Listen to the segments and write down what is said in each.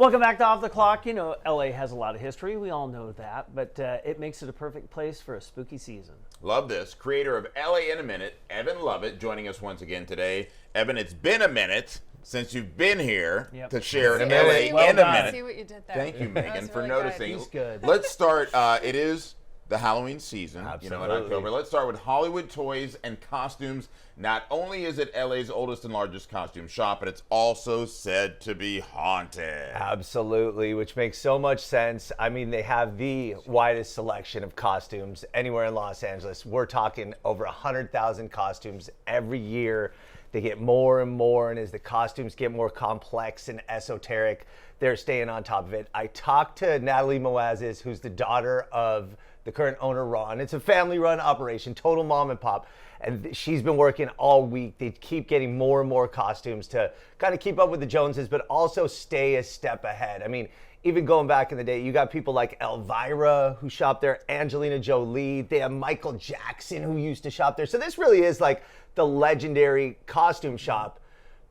Welcome back to Off the Clock. You know, LA has a lot of history. We all know that, but it makes it a perfect place for a spooky season. Love this. Creator of LA in a Minute, Evan Lovett, joining us once again today. Evan, it's been a minute since you've been here to share LA in a Minute. See what you did there. Thank you, Megan, for really noticing. He's good. Let's start. It is the Halloween season, Absolutely. in October. Let's start with Hollywood toys and costumes. Not only is it LA's oldest and largest costume shop, but it's also said to be haunted. Absolutely, which makes so much sense. I mean, they have the widest selection of costumes anywhere in Los Angeles. We're talking over 100,000 costumes every year. They get more and more, and as the costumes get more complex and esoteric, they're staying on top of it. I talked to Natalie Moazes, who's the daughter of the current owner, Ron. It's a family-run operation, total mom and pop. And she's been working all week. They keep getting more and more costumes to kind of keep up with the Joneses, but also stay a step ahead. I mean, even going back in the day, you got people like Elvira who shop there, Angelina Jolie. They have Michael Jackson who used to shop there. So this really is like the legendary costume shop.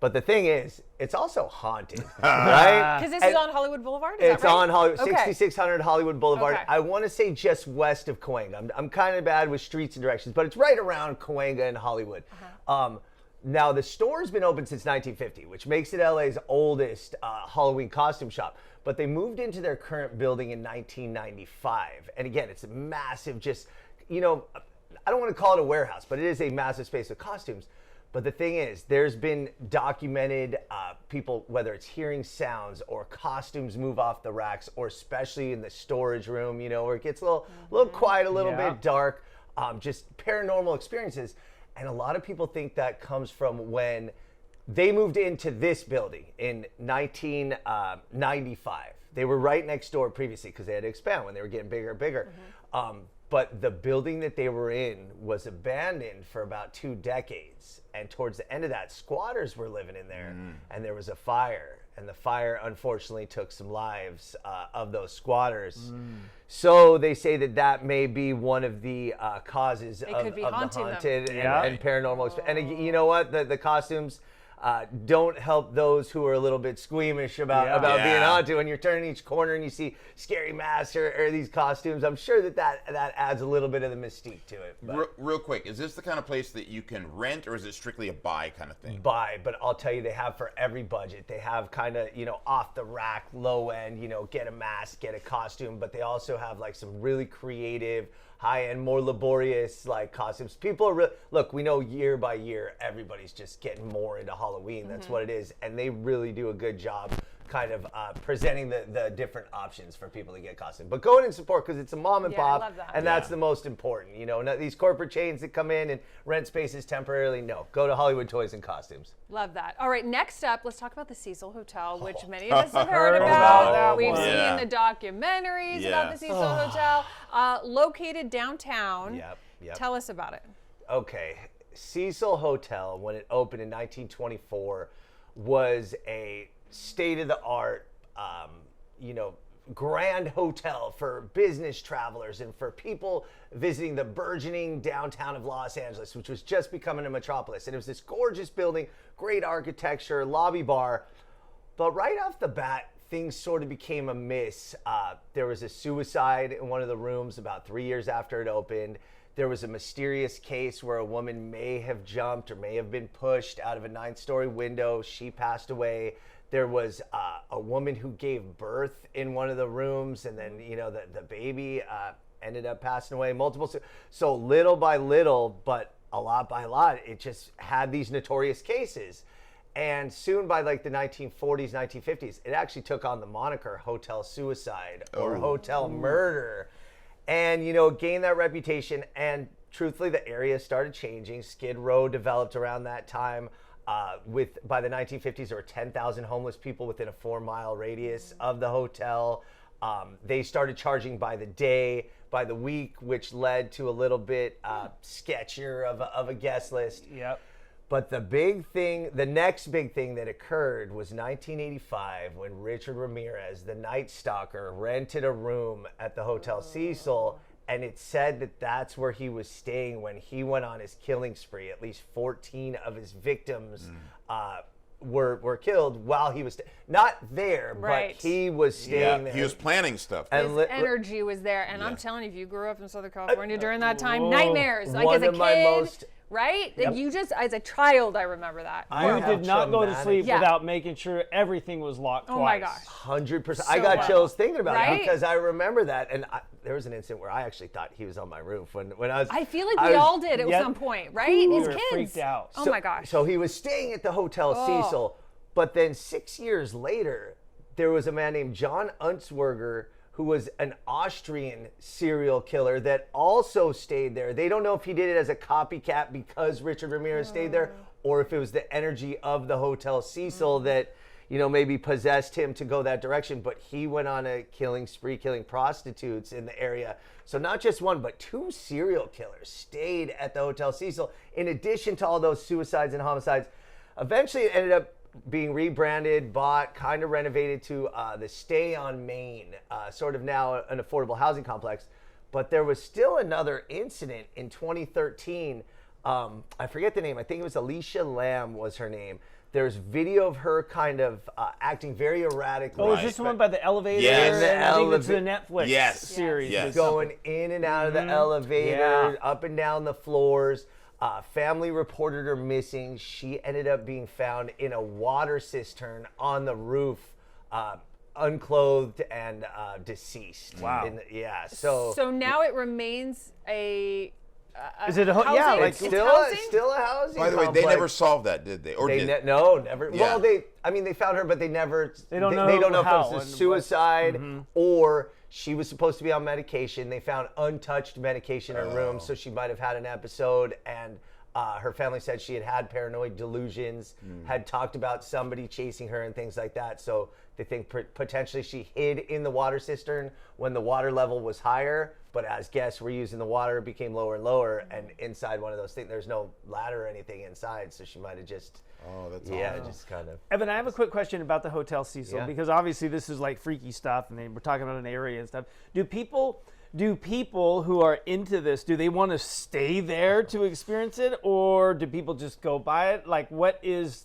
But the thing is, it's also haunted, right? Because this is on Hollywood Boulevard? Is It's that right? on Hollywood, Okay. 6600 Hollywood Boulevard. Okay. I want to say just west of Cahuenga. I'm kind of bad with streets and directions, but it's right around Cahuenga and Hollywood. Now, the store's been open since 1950, which makes it LA's oldest Halloween costume shop. But they moved into their current building in 1995. And again, it's a massive, just, I don't want to call it a warehouse, but it is a massive space of costumes. But the thing is, there's been documented people, whether it's hearing sounds or costumes move off the racks, or especially in the storage room, where it gets a little quiet, a little bit dark, just paranormal experiences. And a lot of people think that comes from when they moved into this building in 1995. They were right next door previously because they had to expand when they were getting bigger and bigger. But the building that they were in was abandoned for about 2 decades. And towards the end of that, squatters were living in there. And there was a fire. And the fire, unfortunately, took some lives of those squatters. So they say that may be one of the causes of the haunted and paranormal. And you know what? The costumes don't help those who are a little bit squeamish about being haunted. When you're turning each corner and you see scary masks or these costumes, I'm sure that adds a little bit of the mystique to it. Real quick, is this the kind of place that you can rent, or is it strictly a buy kind of thing? Buy, but I'll tell you, they have for every budget. They have kind of, off the rack, low end, get a mask, get a costume, but they also have like some really creative, high-end, more laborious like costumes. People are look, we know year by year everybody's just getting more into Halloween. That's what it is, and they really do a good job kind of presenting the different options for people to get costumes. But go in and support, because it's a mom and pop, I love that. and that's the most important. Not these corporate chains that come in and rent spaces temporarily. No, go to Hollywood Toys and Costumes. Love that. All right, next up, let's talk about the Cecil Hotel, which many of us have heard about. We've seen the documentaries about the Cecil Hotel, located downtown. Yep. Tell us about it. Okay, Cecil Hotel, when it opened in 1924, was a state-of-the-art, grand hotel for business travelers and for people visiting the burgeoning downtown of Los Angeles, which was just becoming a metropolis. And it was this gorgeous building, great architecture, lobby bar. But right off the bat, things sort of became amiss. There was a suicide in one of the rooms about 3 years after it opened. There was a mysterious case where a woman may have jumped or may have been pushed out of a 9-story window. She passed away. There was a woman who gave birth in one of the rooms, and then, the baby ended up passing away. So little by little, but a lot by a lot, it just had these notorious cases. And soon, by like the 1940s, 1950s, it actually took on the moniker Hotel Suicide or Hotel Murder. And, gained that reputation. And truthfully, the area started changing. Skid Row developed around that time. By the 1950s, there were 10,000 homeless people within a 4-mile radius of the hotel. They started charging by the day, by the week, which led to a little bit sketchier of a guest list. Yep. But the next big thing that occurred was 1985, when Richard Ramirez, the Night Stalker, rented a room at the Hotel Cecil, and it said that that's where he was staying when he went on his killing spree. At least 14 of his victims were killed while he was not there, Right. but he was staying there. He was planning stuff. His energy was there, and I'm telling you, if you grew up in Southern California during that time, nightmares. Like One as a of my kid, most- right? You just, as a child, I remember that. You did not go to traumatic- sleep Yeah. without making sure everything was locked Oh twice. my gosh. 100%. So I got well. chills thinking about Right? it because I remember that, and there was an incident where I actually thought he was on my roof when I was. I feel like I we was- all did at Yep. some point, right? We As were kids. freaked out. Oh my gosh. So he was staying at the Hotel Cecil, but then 6 years later, there was a man named John Unzwerger who was an Austrian serial killer that also stayed there. They don't know if he did it as a copycat because Richard Ramirez stayed there, or if it was the energy of the Hotel Cecil that, maybe possessed him to go that direction. But he went on a killing spree, killing prostitutes in the area. So not just one, but 2 serial killers stayed at the Hotel Cecil, in addition to all those suicides and homicides. Eventually, it ended up being rebranded, bought, kind of renovated to the Stay on Main, sort of now an affordable housing complex. But there was still another incident in 2013. I forget the name. I think it was Alicia Lamb was her name. There's video of her kind of acting very erratically. Oh, is this the one by the elevator? Yes. And I think it's the Netflix Yes. series. Yes. or something. Going in and out of the elevator, up and down the floors. Family reported her missing. She ended up being found in a water cistern on the roof, unclothed and deceased. Wow. So now it remains a Is it a housing? yeah? Like it's It's still housing? still a housing. By the way, they complex. never solved that, did they? Or They did? no, never. Yeah. Well, they found her, but they never. They don't know They don't know how if it was and a suicide or she was supposed to be on medication. They found untouched medication in her room, so she might have had an episode. And her family said she had paranoid delusions, had talked about somebody chasing her and things like that. So they think potentially she hid in the water cistern when the water level was higher. But as guests were using the water, it became lower and lower. And inside one of those things, there's no ladder or anything inside. So she might have just, Oh, that's just kind of. Evan, I have a quick question about the Hotel Cecil Yeah. because obviously this is like freaky stuff, and we're talking about an area and stuff. Do people who are into this, do they want to stay there to experience it, or do people just go by it? Like, what is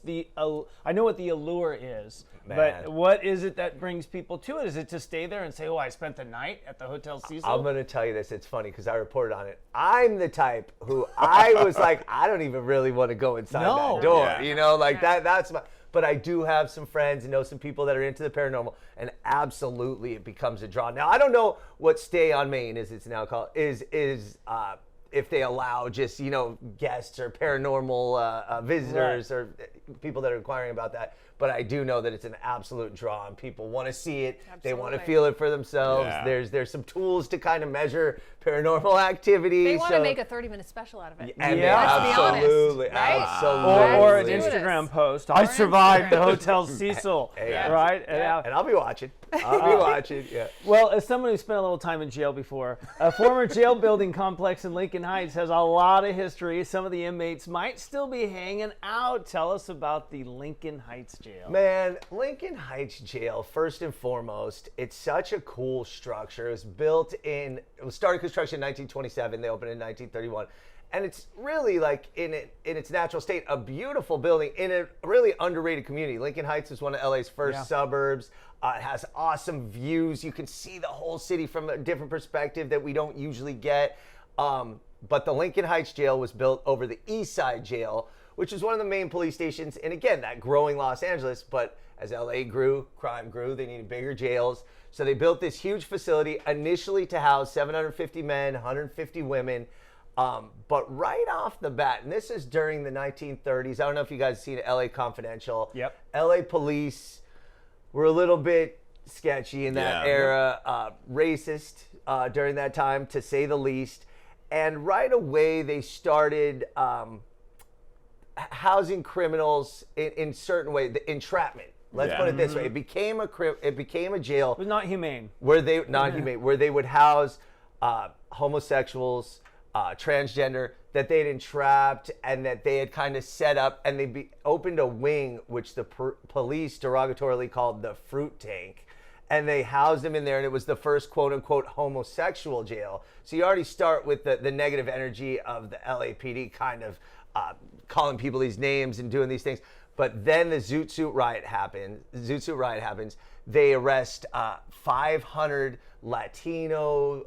I know what the allure is, but Man. what is it that brings people to it? Is it to stay there and say, oh, I spent the night at the Hotel Cecil? I'm going to tell you this. It's funny because I reported on it. I'm the type who I was like, I don't even really want to go inside No. that door. Yeah. That's my. But I do have some friends and know some people that are into the paranormal, and absolutely it becomes a draw. Now I don't know what Stay on Main is. It's now called is if they allow just guests or paranormal visitors or people that are inquiring about that. But I do know that it's an absolute draw, and people want to see it. They want to Absolutely. feel it for themselves. Yeah. There's some tools to kind of measure paranormal activity. They want to so- make a 30-minute special out of it. and Yeah. Let's be honest, absolutely, right? absolutely. or an Let's do this. Instagram post. I survived the Hotel Cecil, Yeah. right? Yeah. And I'll be watching. I'll be watching. Yeah. Well, as someone who spent a little time in jail before, a former jail building complex in Lincoln Heights has a lot of history. Some of the inmates might still be hanging out. Tell us about the Lincoln Heights jail. Man, Lincoln Heights Jail, first and foremost, it's such a cool structure. It was started construction in 1927. They opened in 1931. And it's really like in its natural state, a beautiful building in a really underrated community. Lincoln Heights is one of LA's first suburbs. It has awesome views. You can see the whole city from a different perspective that we don't usually get. But the Lincoln Heights Jail was built over the East Side Jail, which is one of the main police stations. And again, that growing Los Angeles. But as LA grew, crime grew, they needed bigger jails. So they built this huge facility initially to house 750 men, 150 women. But right off the bat, and this is during the 1930s, I don't know if you guys have seen LA Confidential. Yep. LA police were a little bit sketchy in that Yeah. era, racist during that time, to say the least. And right away, they started housing criminals in certain ways, the entrapment. Let's Yeah. put it this way: it became a jail It was not humane. where they where they would house homosexuals, transgender, that they'd entrapped and that they had kind of set up, and they opened a wing which the police derogatorily called the fruit tank, and they housed them in there, and it was the first quote unquote homosexual jail. So you already start with the negative energy of the LAPD kind of calling people these names and doing these things. But then the Zoot Suit riot happens. They arrest 500 Latino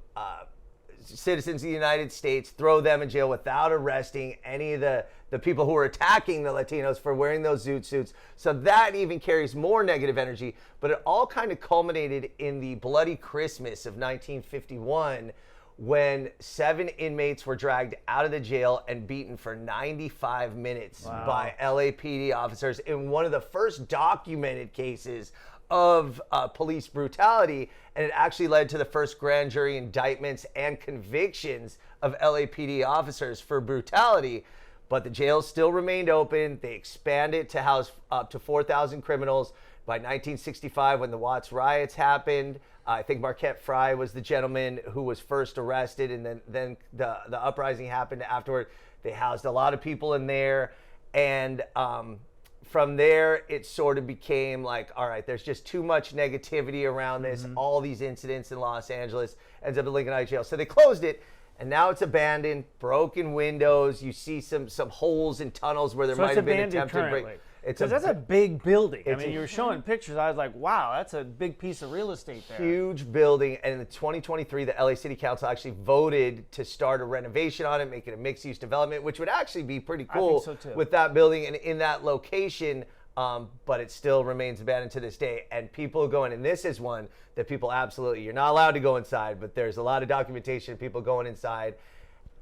citizens of the United States, throw them in jail without arresting any of the people who were attacking the Latinos for wearing those Zoot Suits. So that even carries more negative energy. But it all kind of culminated in the Bloody Christmas of 1951, when 7 inmates were dragged out of the jail and beaten for 95 minutes by LAPD officers in one of the first documented cases of police brutality. And it actually led to the first grand jury indictments and convictions of LAPD officers for brutality. But the jail still remained open. They expanded to house up to 4,000 criminals. By 1965, when the Watts riots happened, I think Marquette Frye was the gentleman who was first arrested, and then the uprising happened afterward. They housed a lot of people in there, and from there, it sort of became like, all right, there's just too much negativity around this. All these incidents in Los Angeles ends up in Lincoln Heights Jail. So they closed it, and now it's abandoned, broken windows. You see some holes in tunnels where there might have been attempted break. Because that's a big building. I mean, you were showing pictures. I was like, wow, that's a big piece of real estate there. Huge building. And in 2023, the LA City Council actually voted to start a renovation on it, make it a mixed-use development, which would actually be pretty cool. I think so too. With that building and in that location. But it still remains abandoned to this day. And people go in, and this is one that people absolutely, you're not allowed to go inside, but there's a lot of documentation of people going inside.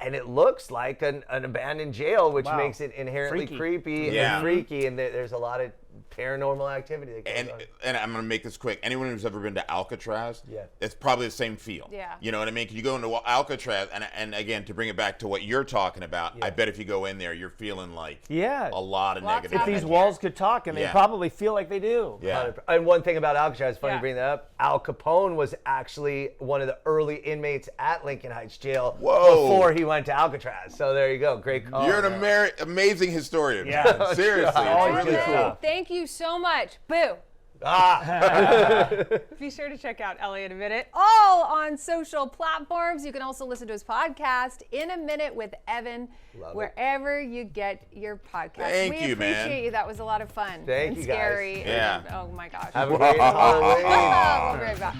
And it looks like an abandoned jail, which makes it inherently creepy and freaky. And there's a lot of paranormal activity that goes on. And I'm going to make this quick. Anyone who's ever been to Alcatraz, it's probably the same feel. Yeah. You know what I mean? 'Cause you go into Alcatraz, and again, to bring it back to what you're talking about, I bet if you go in there, you're feeling like a lot of negative If these walls could talk, and they probably feel like they do. Yeah. And one thing about Alcatraz, funny to bring that up, Al Capone was actually one of the early inmates at Lincoln Heights Jail before he went to Alcatraz. So there you go. Great call. You're an amazing historian. Yeah. Seriously. It's really cool. Thank you so much. Boo. Be sure to check out LA in a Minute, all on social platforms. You can also listen to his podcast, In a Minute with Evan, wherever you get your podcast. Thank you, man. We appreciate you. That was a lotot of fun. Thank you, guys. Scary. Yeah. Oh my gosh. Have a great Halloween. We'll be right back.